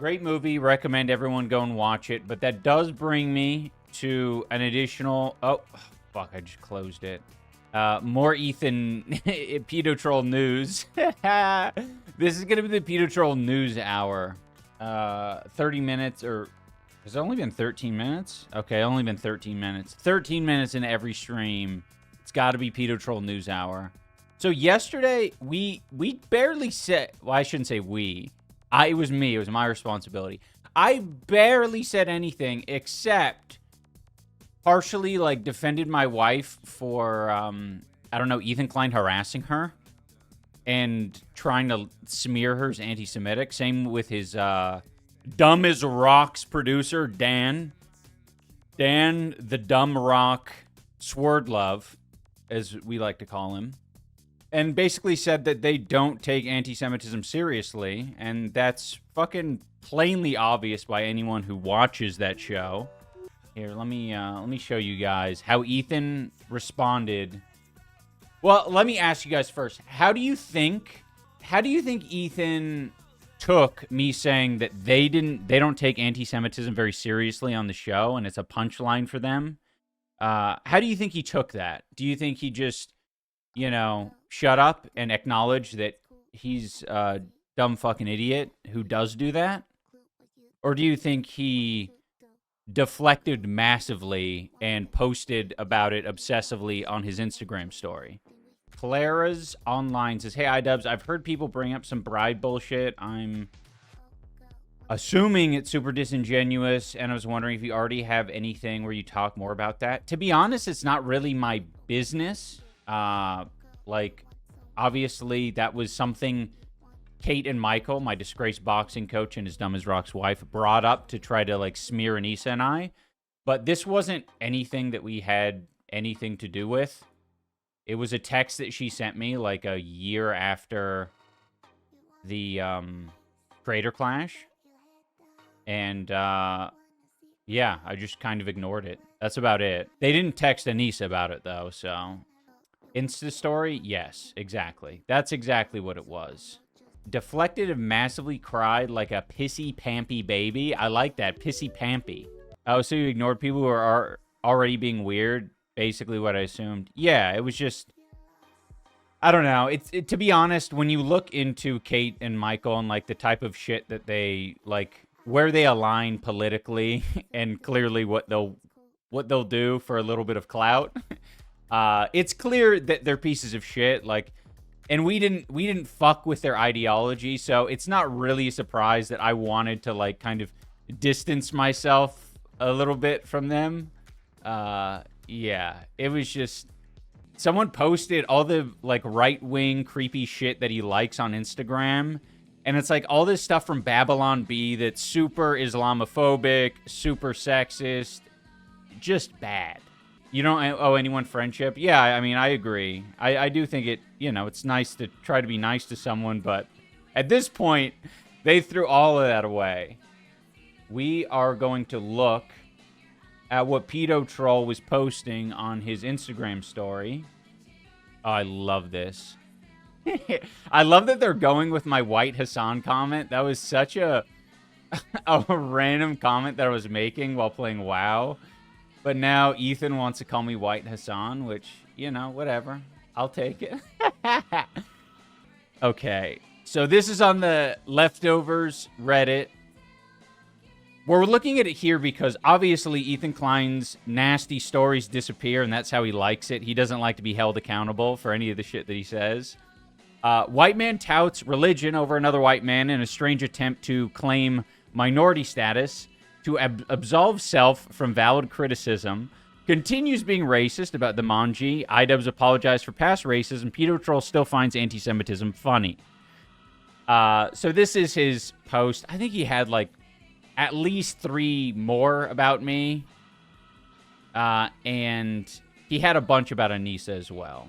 Great movie. Recommend everyone go and watch it. But that does bring me to an additional... Oh, fuck. I just closed it. More Ethan Pedo Troll news. This is going to be the Pedo Troll news hour. 30 minutes or... Has it only been 13 minutes? Okay, only been 13 minutes. 13 minutes in every stream. It's got to be Pedo Troll news hour. So yesterday, we barely said... Well, I shouldn't say we. It was me. It was my responsibility. I barely said anything except partially, like, defended my wife for, I don't know, Ethan Klein harassing her and trying to smear her as anti-Semitic. Same with his dumb as rocks producer, Dan. Dan, the dumb rock Swordlove, as we like to call him. And basically said that they don't take anti-Semitism seriously, and that's fucking plainly obvious by anyone who watches that show. Here, let me show you guys how Ethan responded. Well, let me ask you guys first. How do you think Ethan took me saying that they don't take anti-Semitism very seriously on the show, and it's a punchline for them? How do you think he took that? Do you think he just, shut up and acknowledge that he's a dumb fucking idiot who does do that? Or do you think he deflected massively and posted about it obsessively on his Instagram story? Clara's online says, hey, Idubbbz, I've heard people bring up some bride bullshit. I'm assuming it's super disingenuous, and I was wondering if you already have anything where you talk more about that. To be honest, it's not really my business. Obviously, that was something Kate and Michael, my disgraced boxing coach and his dumb as rocks wife, brought up to try to, smear Anissa and I. But this wasn't anything that we had anything to do with. It was a text that she sent me, a year after the Creator Clash. And, yeah, I just kind of ignored it. That's about it. They didn't text Anissa about it, though, so... Insta story? Yes, exactly. That's exactly what it was. Deflected and massively cried like a pissy-pampy baby. I like that. Pissy-pampy. Oh, so you ignored people who are already being weird? Basically what I assumed. Yeah, it was just... I don't know. To be honest, when you look into Kate and Michael and, the type of shit that they, where they align politically and clearly what they'll do for a little bit of clout... it's clear that they're pieces of shit, and we didn't fuck with their ideology, so it's not really a surprise that I wanted to, kind of distance myself a little bit from them. Yeah, it was just... Someone posted all the, right-wing creepy shit that he likes on Instagram, and it's, all this stuff from Babylon Bee that's super Islamophobic, super sexist, just bad. You don't owe anyone friendship? Yeah, I mean, I agree. I do think it's nice to try to be nice to someone, but at this point, they threw all of that away. We are going to look at what Pedo Troll was posting on his Instagram story. Oh, I love this. I love that they're going with my White Hassan comment. That was such a random comment that I was making while playing WoW. But now Ethan wants to call me White Hassan, which, whatever. I'll take it. Okay. So this is on the Leftovers Reddit. We're looking at it here because obviously Ethan Klein's nasty stories disappear, and that's how he likes it. He doesn't like to be held accountable for any of the shit that he says. White man touts religion over another white man in a strange attempt to claim minority status. To absolve self from valid criticism, continues being racist about the Manji. Idubbbz apologized for past racism. Pedo Troll still finds anti-Semitism funny. So this is his post. I think he had at least 3 more about me. And he had a bunch about Anissa as well.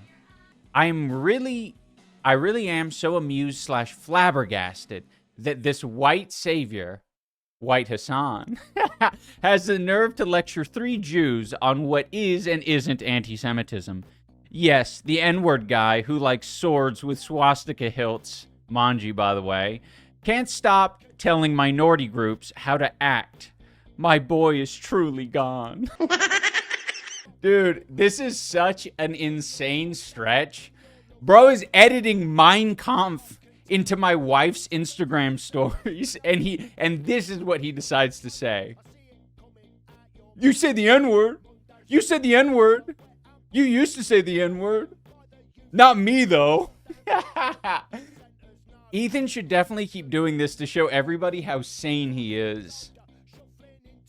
I really am so amused / flabbergasted that this white savior... White Hassan, has the nerve to lecture 3 Jews on what is and isn't anti-Semitism. Yes, the N-word guy who likes swords with swastika hilts, Manji, by the way, Can't stop telling minority groups how to act. My boy is truly gone. Dude, this is such an insane stretch. Bro is editing Mein Kampf into my wife's Instagram stories, and this is what he decides to say. You said the N-word. You said the N-word. You used to say the N-word. Not me, though. Ethan should definitely keep doing this to show everybody how sane he is.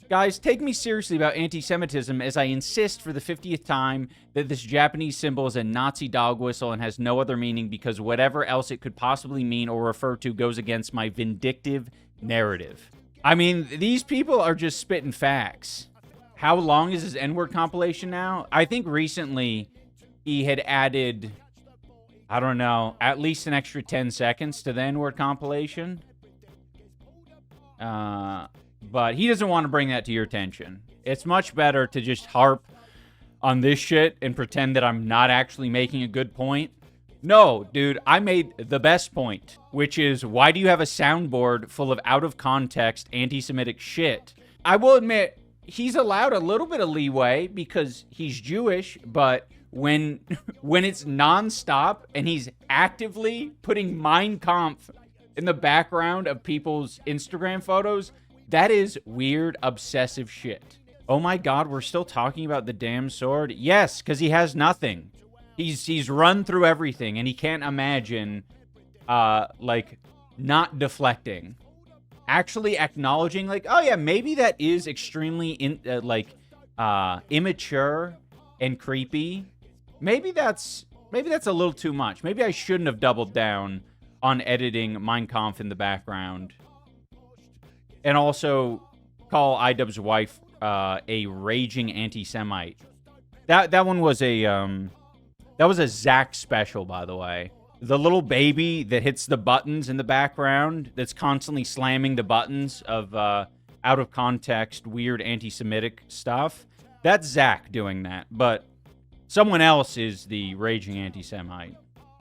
Guys, take me seriously about anti-Semitism as I insist for the 50th time that this Japanese symbol is a Nazi dog whistle and has no other meaning because whatever else it could possibly mean or refer to goes against my vindictive narrative. I mean, these people are just spitting facts. How long is his N-word compilation now? I think recently he had added, I don't know, at least an extra 10 seconds to the N-word compilation. But he doesn't want to bring that to your attention. It's much better to just harp on this shit and pretend that I'm not actually making a good point. No, dude, I made the best point, which is, why do you have a soundboard full of out-of-context anti-Semitic shit? I will admit, he's allowed a little bit of leeway because he's Jewish, but when it's nonstop and he's actively putting Mein Kampf in the background of people's Instagram photos, that is weird, obsessive shit. Oh my God, we're still talking about the damn sword? Yes, because he has nothing. He's run through everything, and he can't imagine, like, not deflecting. Actually acknowledging, like, oh yeah, maybe that is extremely, immature and creepy. Maybe that's a little too much. Maybe I shouldn't have doubled down on editing Mein Kampf in the background. And also call Idubbbz' wife a raging anti-Semite. That one was a Zach special, by the way. The little baby that hits the buttons in the background, that's constantly slamming the buttons of out of context, weird anti-Semitic stuff. That's Zach doing that, but someone else is the raging anti-Semite.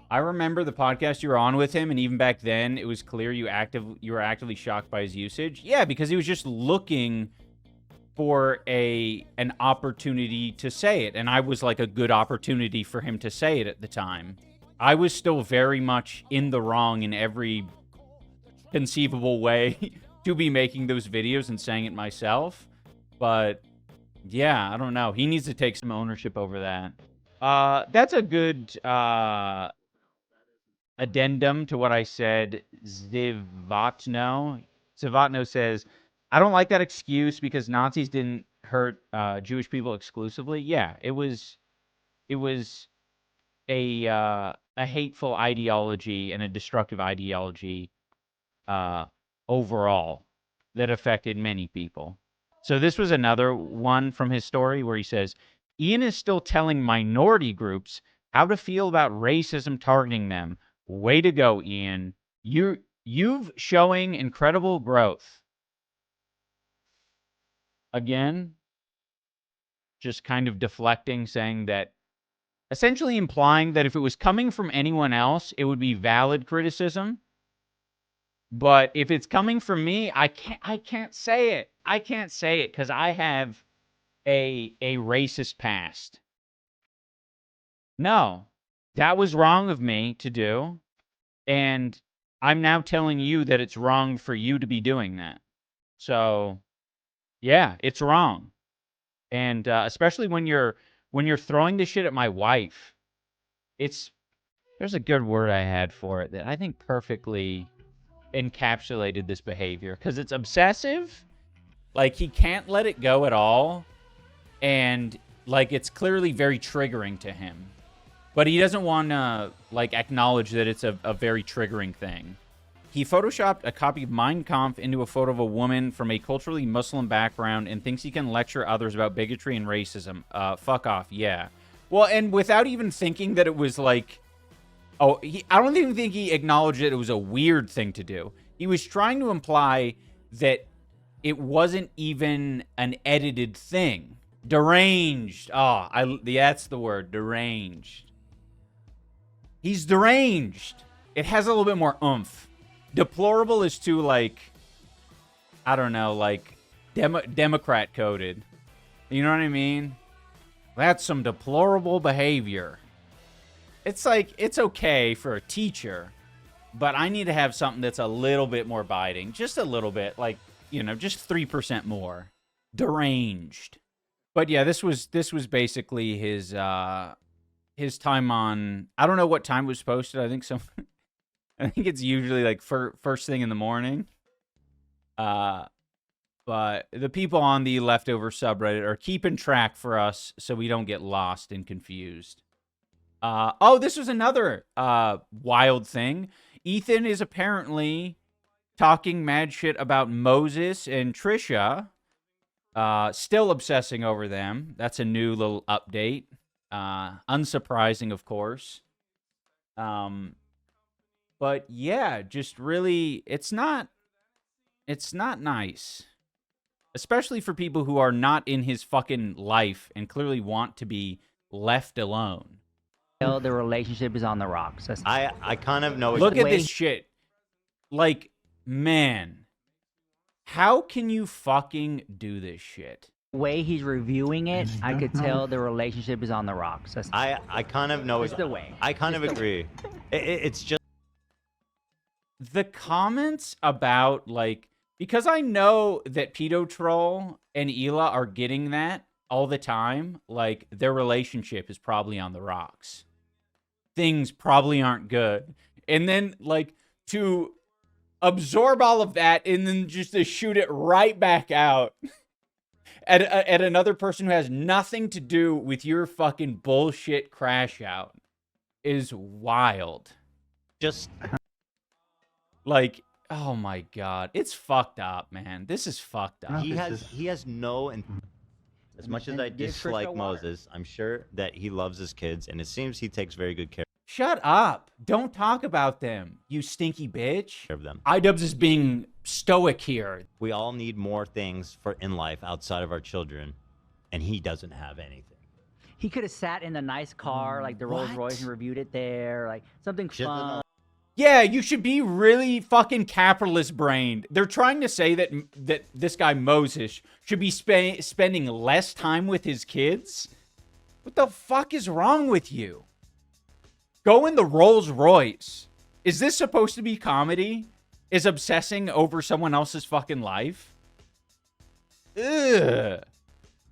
I remember the podcast you were on with him, and even back then, it was clear you were actively shocked by his usage. Yeah, because he was just looking for an opportunity to say it, and I was like a good opportunity for him to say it at the time. I was still very much in the wrong in every conceivable way to be making those videos and saying it myself, but yeah, I don't know. He needs to take some ownership over that. That's a good addendum to what I said. Zivatno says, I don't like that excuse because Nazis didn't hurt Jewish people exclusively. Yeah, it was a hateful ideology and a destructive ideology overall that affected many people. So this was another one from his story where he says, Ian is still telling minority groups how to feel about racism targeting them. Way to go, Ian. You've showing incredible growth. Again, just kind of deflecting, saying that, essentially implying that if it was coming from anyone else, it would be valid criticism. But if it's coming from me, I can't say it. I can't say it because I have a racist past. No, that was wrong of me to do. And I'm now telling you that it's wrong for you to be doing that. So, yeah, it's wrong. And especially when you're throwing this shit at my wife, there's a good word I had for it that I think perfectly encapsulated this behavior, because it's obsessive. Like, he can't let it go at all, and like, it's clearly very triggering to him, but he doesn't want to like acknowledge that it's a very triggering thing. He photoshopped a copy of Mein Kampf into a photo of a woman from a culturally Muslim background and thinks he can lecture others about bigotry and racism. Fuck off, yeah. Well, and without even thinking that it was like, I don't even think he acknowledged that it was a weird thing to do. He was trying to imply that it wasn't even an edited thing. Deranged. That's the word, deranged. He's deranged. It has a little bit more oomph. deplorable is too, like, I don't know, like, Democrat coded. You know what I mean? That's some deplorable behavior. It's like, it's okay for a teacher, but I need to have something that's a little bit more biting. Just a little bit, like, you know, just 3% more. Deranged. But yeah, this was basically his time on, I don't know what time it was posted. I think it's usually like first thing in the morning. But the people on the leftover subreddit are keeping track for us so we don't get lost and confused. Oh, this was another wild thing. Ethan is apparently talking mad shit about Moses and Trisha. Still obsessing over them. That's a new little update. Unsurprising, of course. But yeah, just really, it's not nice. Especially for people who are not in his fucking life and clearly want to be left alone. The relationship is on the rocks. I kind of know. Look at this shit. Like, man, how can you fucking do this shit? The way he's reviewing it, I could tell the relationship is on the rocks. I kind of know. It's the way. I kind of agree. It's just the comments about, like, because I know that Pedo Troll and Hila are getting that all the time. Like, their relationship is probably on the rocks. Things probably aren't good. And then, like, to absorb all of that and then just to shoot it right back out at another person who has nothing to do with your fucking bullshit crash out is wild. Just like, oh my God, it's fucked up, man. This is fucked up. He has no. As much as I dislike Moses, I'm sure that he loves his kids, and it seems he takes very good care. Shut up! Don't talk about them, you stinky bitch. Of them. Idubbbz is being stoic here. We all need more things in life outside of our children, and he doesn't have anything. He could have sat in the nice car, like the Rolls Royce, and reviewed it there, like something fun. Yeah, you should be really fucking capitalist brained. They're trying to say that this guy Moses should be spending less time with his kids. What the fuck is wrong with you? Go in the Rolls Royce. Is this supposed to be comedy? Is obsessing over someone else's fucking life? Ugh.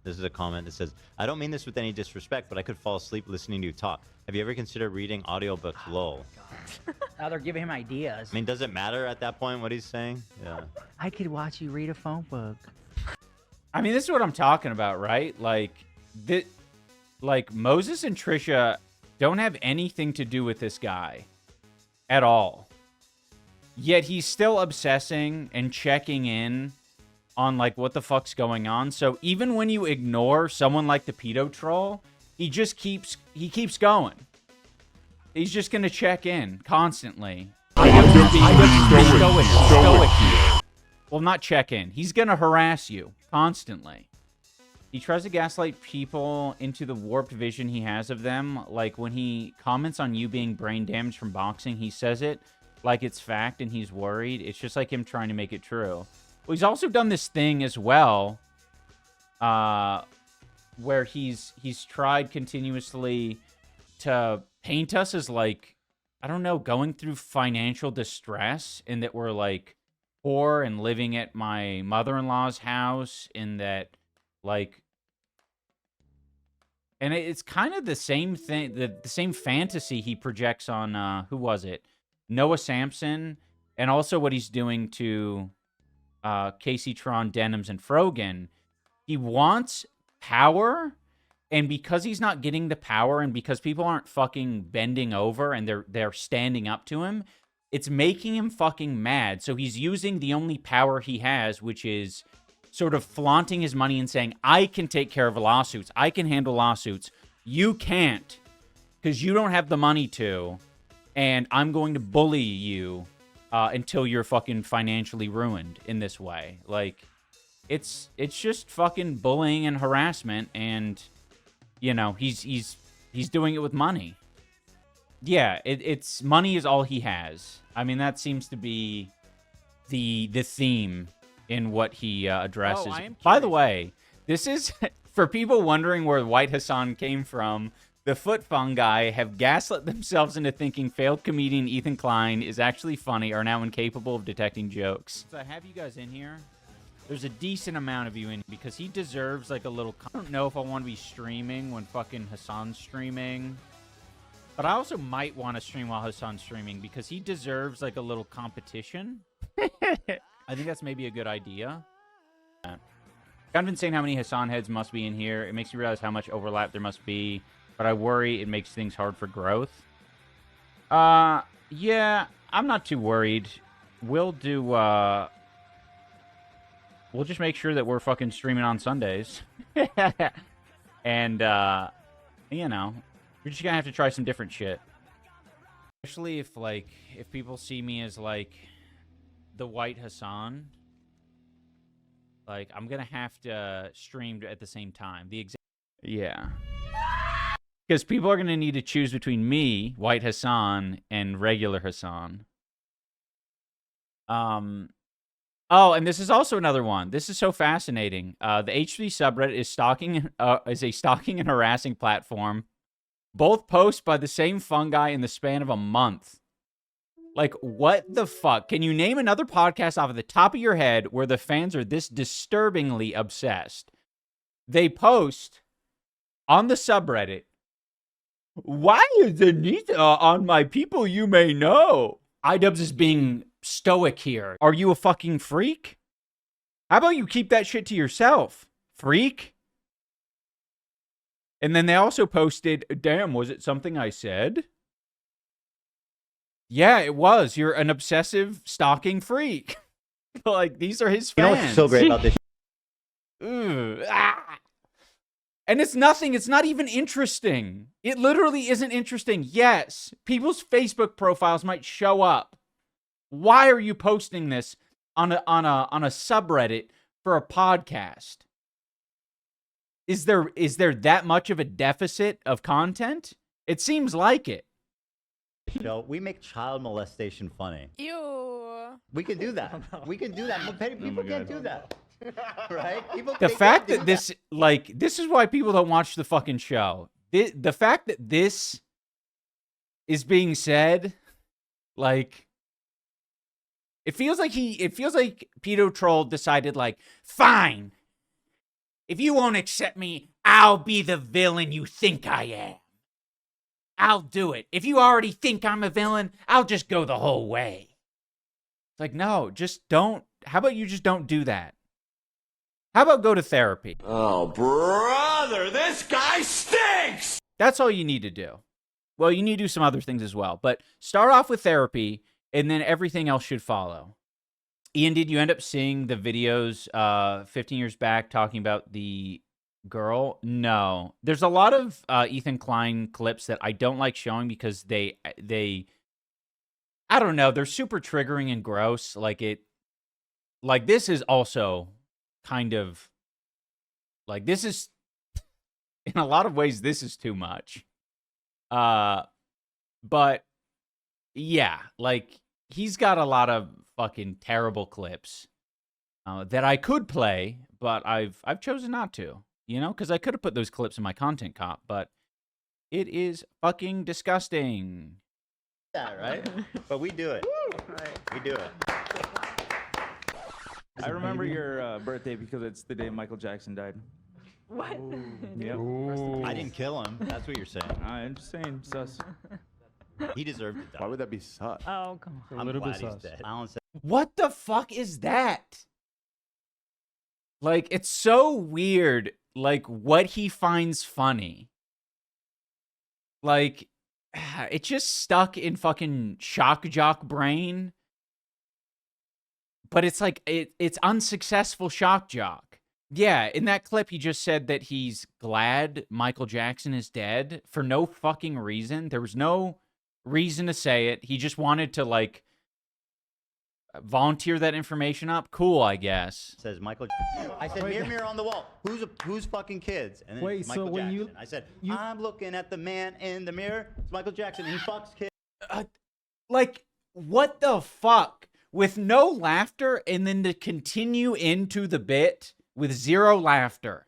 This is a comment that says, I don't mean this with any disrespect, but I could fall asleep listening to you talk. Have you ever considered reading audiobooks? Lol. Now they're giving him ideas. I mean, does it matter at that point what he's saying? Yeah. I could watch you read a phone book. I mean, this is what I'm talking about, right? Like, Moses and Trisha don't have anything to do with this guy at all. Yet he's still obsessing and checking in on, like, what the fuck's going on. So even when you ignore someone like the Pedo Troll, he keeps going. He's just gonna check in constantly. Stoic. Well, not check in. He's gonna harass you constantly. He tries to gaslight people into the warped vision he has of them. Like, when he comments on you being brain damaged from boxing, he says it like it's fact and he's worried. It's just like him trying to make it true. Well, he's also done this thing as well, where he's tried continuously to paint us as, like, I don't know, going through financial distress, and that we're, like, poor and living at my mother-in-law's house, and that, like, and it's kind of the same thing, the same fantasy he projects on, who was it? Noah Sampson, and also what he's doing to Casey Tron, Denims, and Frogan. He wants power, and because he's not getting the power, and because people aren't fucking bending over and they're standing up to him, it's making him fucking mad. So he's using the only power he has, which is sort of flaunting his money and saying, I can take care of lawsuits. I can handle lawsuits. You can't, because you don't have the money to, and I'm going to bully you until you're fucking financially ruined in this way. Like, it's just fucking bullying and harassment, and, you know, he's doing it with money. Yeah, it's money is all he has. I mean, that seems to be the theme in what he addresses. Oh, I am By the curious. way, this is for people wondering where White Hassan came from. The foot fungi have gaslit themselves into thinking failed comedian Ethan Klein is actually funny, are now incapable of detecting jokes. So I have you guys in here. There's a decent amount of you in because he deserves like a little. I don't know if I want to be streaming when fucking Hassan's streaming, but I also might want to stream while Hassan's streaming because he deserves like a little competition. I think that's maybe a good idea. Kind of insane how many Hassan heads must be in here. It makes me realize how much overlap there must be, but I worry it makes things hard for growth. Yeah, I'm not too worried. We'll do, we'll just make sure that we're fucking streaming on Sundays. And, you know, we're just gonna have to try some different shit. Especially if, like, if people see me as, like, the White Hassan, like, I'm gonna have to stream at the same time. Yeah. Because people are gonna need to choose between me, White Hassan, and regular Hassan. Oh, and this is also another one. This is so fascinating. The H3 subreddit is a stalking and harassing platform. Both posts by the same fungi in the span of a month. Like, what the fuck? Can you name another podcast off of the top of your head where the fans are this disturbingly obsessed? They post on the subreddit, "Why is Anita on my people you may know?" Idubbbz is being stoic here. Are you a fucking freak? How about you keep that shit to yourself, freak? And then they also posted, "Damn, was it something I said?" Yeah, it was. You're an obsessive, stalking freak. Like, these are his fans. You know what's so great about this? Ugh, ah. And it's nothing. It's not even interesting. It literally isn't interesting. Yes, people's Facebook profiles might show up. Why are you posting this on a subreddit for a podcast? Is there that much of a deficit of content? It seems like it. Show, we make child molestation funny. Ew. We can do that. We can do that. But people can't do that. Right? People, The they fact can't that do this, like, this is why people don't watch the fucking show. The fact that this is being said, like, it feels like Pedo Troll decided, like, fine, if you won't accept me, I'll be the villain you think I am. I'll do it. If you already think I'm a villain, I'll just go the whole way. It's like, no, just don't. How about you just don't do that? How about go to therapy? Oh, brother, this guy stinks! That's all you need to do. Well, you need to do some other things as well. But start off with therapy, and then everything else should follow. Ian, did you end up seeing the videos 15 years back talking about the girl? No. There's a lot of Ethan Klein clips that I don't like showing because they I don't know, they're super triggering and gross. Like this is also kind of like, this is in a lot of ways this is too much. But yeah, like he's got a lot of fucking terrible clips that I could play, but I've chosen not to. You know, because I could have put those clips in my content cop, but it is fucking disgusting. that, right? But we do it. We do it. I remember your birthday because it's the day Michael Jackson died. What? Yep. I didn't kill him. That's what you're saying. I'm just saying, sus. He deserved to die. Why would that be sus? Oh, come on. I'm little bit glad he's sus. dead. Alan said, What the fuck is that? Like, it's so weird, like, what he finds funny. Like, it just stuck in fucking shock jock brain. But it's like, it's unsuccessful shock jock. Yeah, in that clip, he just said that he's glad Michael Jackson is dead for no fucking reason. There was no reason to say it. He just wanted to, like, volunteer that information up. Cool, I guess. says Michael. I said, mirror, mirror on the wall. Who's fucking kids? And then Wait, it's so Michael when Jackson. I said, you- I'm looking at the man in the mirror. It's Michael Jackson, and he fucks kids. Like, what the fuck? With no laughter and then to continue into the bit with zero laughter.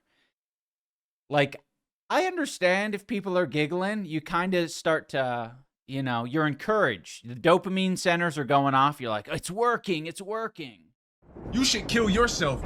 Like, I understand if people are giggling, you kind of start to, you know, you're encouraged. The dopamine centers are going off. You're like, it's working, it's working. You should kill yourself.